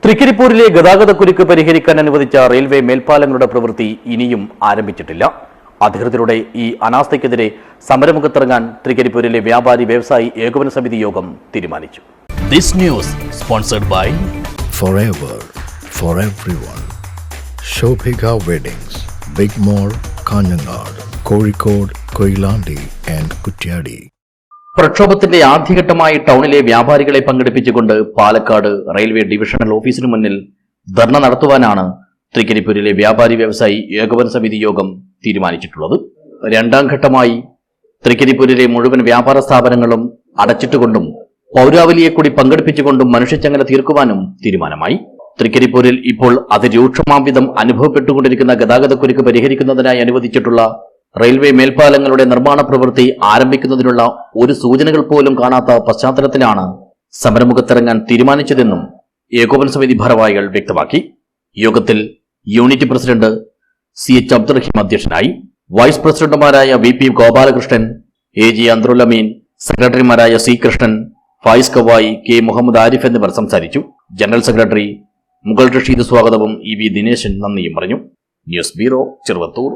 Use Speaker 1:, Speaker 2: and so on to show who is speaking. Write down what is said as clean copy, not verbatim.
Speaker 1: തൃക്കരിപ്പൂരിലെ ഗതാഗതക്കുരുക്ക് പരിഹരിക്കാൻ അനുവദിച്ച റെയിൽവേ മേൽപ്പാലങ്ങളുടെ പ്രവൃത്തി ഇനിയും ആരംഭിച്ചിട്ടില്ല. അധികൃതരുടെ ഈ അനാസ്ഥയ്ക്കെതിരെ സമരമുഖത്തിറങ്ങാൻ തൃക്കരിപ്പൂരിലെ വ്യാപാരി വ്യവസായി ഏകോപന സമിതി യോഗം തീരുമാനിച്ചു.
Speaker 2: This news sponsored by
Speaker 3: Forever for everyone. Shobhika Weddings, Big Mall, Kanjangad, Kozhikode, Koilandi and Kutyadi.
Speaker 1: പ്രക്ഷോഭത്തിന്റെ ആദ്യഘട്ടമായി ടൗണിലെ വ്യാപാരികളെ പങ്കെടുപ്പിച്ചുകൊണ്ട് പാലക്കാട് റെയിൽവേ ഡിവിഷണൽ ഓഫീസിനു മുന്നിൽ ധർണ നടത്തുവാനാണ് തൃക്കരിപ്പൂരിലെ വ്യാപാരി വ്യവസായി ഏകോപന സമിതി യോഗം തീരുമാനിച്ചിട്ടുള്ളത്. രണ്ടാം ഘട്ടമായി തൃക്കരിപ്പൂരിലെ മുഴുവൻ വ്യാപാര സ്ഥാപനങ്ങളും അടച്ചിട്ടുകൊണ്ടും പൗരാവലിയെ കൂടി പങ്കെടുപ്പിച്ചുകൊണ്ടും മനുഷ്യച്ചങ്ങല തീർക്കുവാനും തീരുമാനമായി. തൃക്കരിപ്പൂരിൽ ഇപ്പോൾ അതിരൂക്ഷമാം വിധം അനുഭവപ്പെട്ടുകൊണ്ടിരിക്കുന്ന ഗതാഗതക്കുരുക്ക് പരിഹരിക്കുന്നതിനായി അനുവദിച്ചിട്ടുള്ള റെയിൽവേ മേൽപ്പാലങ്ങളുടെ നിർമ്മാണ പ്രവൃത്തി ആരംഭിക്കുന്നതിനുള്ള ഒരു സൂചനകൾ പോലും കാണാത്ത പശ്ചാത്തലത്തിലാണ് സമരമുഖത്തിറങ്ങാൻ തീരുമാനിച്ചതെന്നും ഏകോപന സമിതി ഭാരവാഹികൾ വ്യക്തമാക്കി. യോഗത്തിൽ യൂണിറ്റ് പ്രസിഡന്റ് CH അബ്ദുറഹീം അധ്യക്ഷനായി. വൈസ് പ്രസിഡന്റുമാരായ VP ഗോപാലകൃഷ്ണൻ, AG അന്ത്രുൽ അമീൻ, സെക്രട്ടറിമാരായ C കൃഷ്ണൻ, ഫായിസ് കവായി, K മുഹമ്മദ് ആരിഫ് എന്നിവർ സംസാരിച്ചു. ജനറൽ സെക്രട്ടറി മുഗൾ റഷീദ് സ്വാഗതവും EB ദിനേശൻ നന്ദിയും പറഞ്ഞു. News bureau, Cheruvathur.